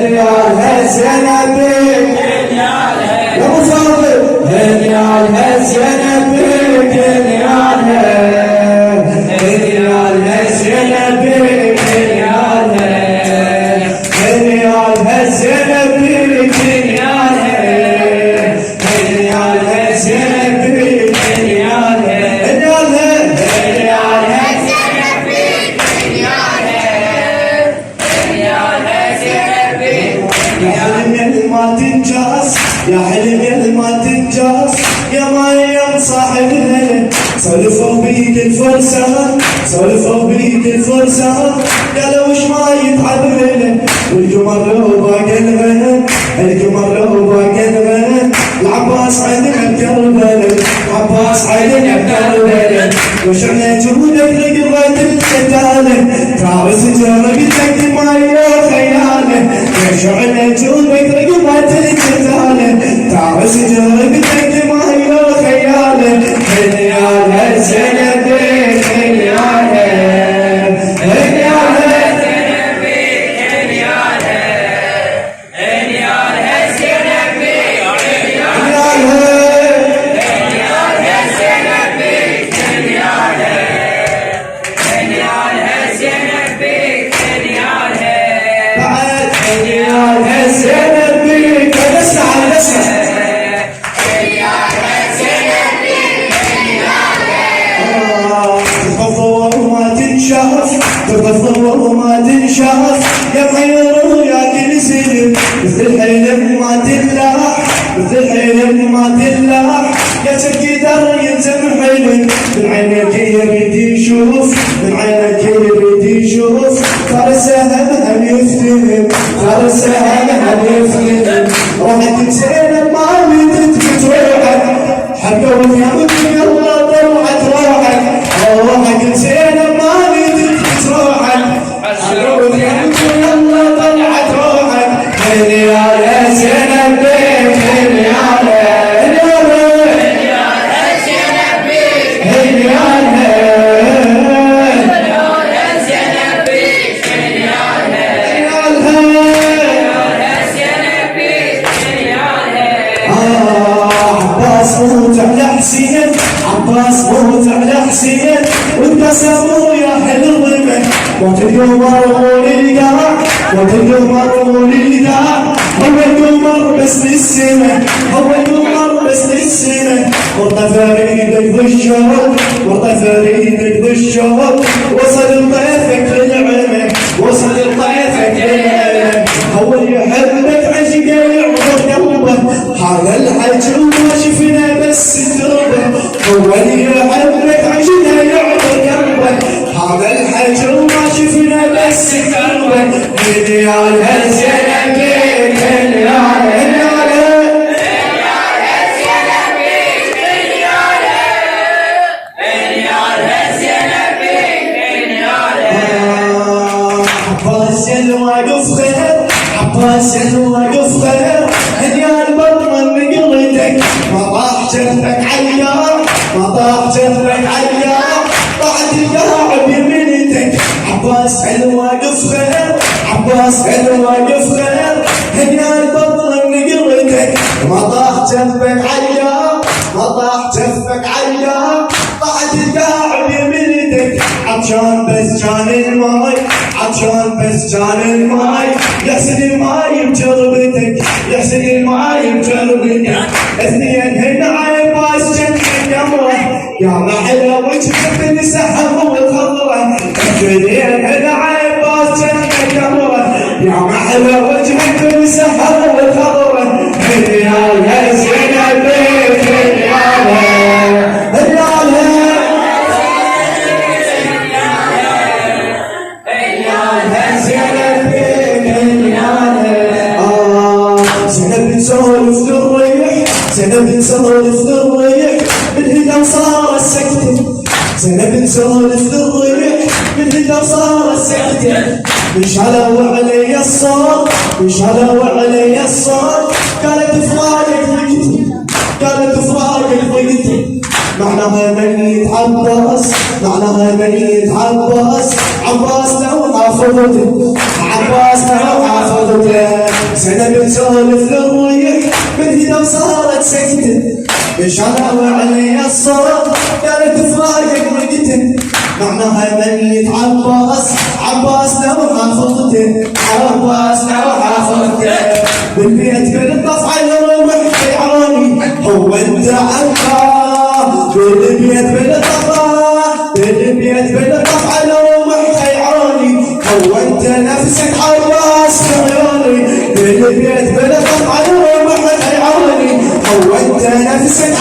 هنيالها زينبك هنيالها يا ابو فاضل هنيالها زينبك هنيالها هنيالها زينبك هنيالها هنيالها زينبك هنيالها هنيالها زينبك هنيالها ما تنجاس يا حلم ما تنجاس يا مريم صاحبها سولفوا بيد الفرسان سولفوا بيد الفرسان قالوا وش ما يتعبنا والقمر لو باقلها القمر لو باقلها العباس عيننا بكربلاء العباس عيننا بكربلاء وشعنا جهودك لقضيت القتاله تعرس جربتك ما يا خياله وشعنا جهودك لقضيت القتاله تعرس جربتك ما يا خياله هنيالها زينبك هنيالها هنيالها زينبك هنيالها هنيالها زينبك هنيالها هنيالها زينبك هنيالها هنيالها زينبك هنيالها بعد هنيالها زينبك نسمع تتفضل وما تنشاف يا خير ويا كل سلم مثل حلم ما تنلاح مثل حلم ما تنلاح يا تقدر يلزم حلم من عينك يريد يشوف من عينك يريد يشوف فرسها هم يفتهم فرسها هم يفتهم روحك زينب ما ردت بتروحك حقوا فيك يلا طلعت روحك روحك زينب ما يلا طلعت روحك هنيالها زينبك هنيالها هنيالها زينبك هنيالها هنيالها زينبك هنيالها هنيالها زينبك هنيالها عباس موت على حسين عباس موت على حسين وانقسموا يا حلو موت القمر وللقاع موت القمر وللقاع هو القمر بس للسنة هو القمر بس للسنة وطى فريدك بالشوق وطى فريدك بالشوق وصل طيفك للعلم وصل طيفك للعلم هو اللي يحبك عشق يعبر قلبه هذا الحج وما شفنا بس دربه هو اللي يحبك عشق يعبر قلبه هذا الحج وما شفنا بس دربه هنيالها زينبك هنيالها هنيالها زينبك هنيالها هنيالها زينبك هنيالها عباس الواقف خير عباس الواقف خير هنيال بطمن بقلتك ما طاح جفك عيار ما طاح جفك عيار طاحت القاعد يمنتك عباس الواقف خير عباس الواقف خير هنيال بطمن بقلتك ما طاح جفك عيار ما طاح جفك عيار طاحت القاعد يمنتك عطشان بس جان الماي عطشان بس جان الماي يحسن الماي بجربتك يحسن الماي بجربتك اثنين هنا عباس جنبك امره يا محلى وجهك بنسحب وخضره اثنين هنا عباس جنبك امره يا محلى وجهك بنسحب وخضره هنيالها زينبك هنيالها هنيالها زينب تسولف للريح زينب تسولف للريح بالهدى صار السكتة زينب تسولف للريح بالهدى صار السكتة بشلوا علي الصوت بشلوا علي الصوت قالت فراقك ضيقتي قالت فراقك ضيقتي معناها ميت عباس معناها ميت عباس عباس لو حافظته عباس لو حافظته زينب تسولف للريح بالهدى صارت سكتة بشراوع علي الصوت قالت فراقك وقته معناها منية عباس لو حافظته عباس لو حافظته بالبيت بالطف على الروح حيراني هو انت عباس بالبيت بالطف على الروح حيراني هو انت نفسك عباس خيالي بالبيت بالطف على الروح حيراني هو انت نفسك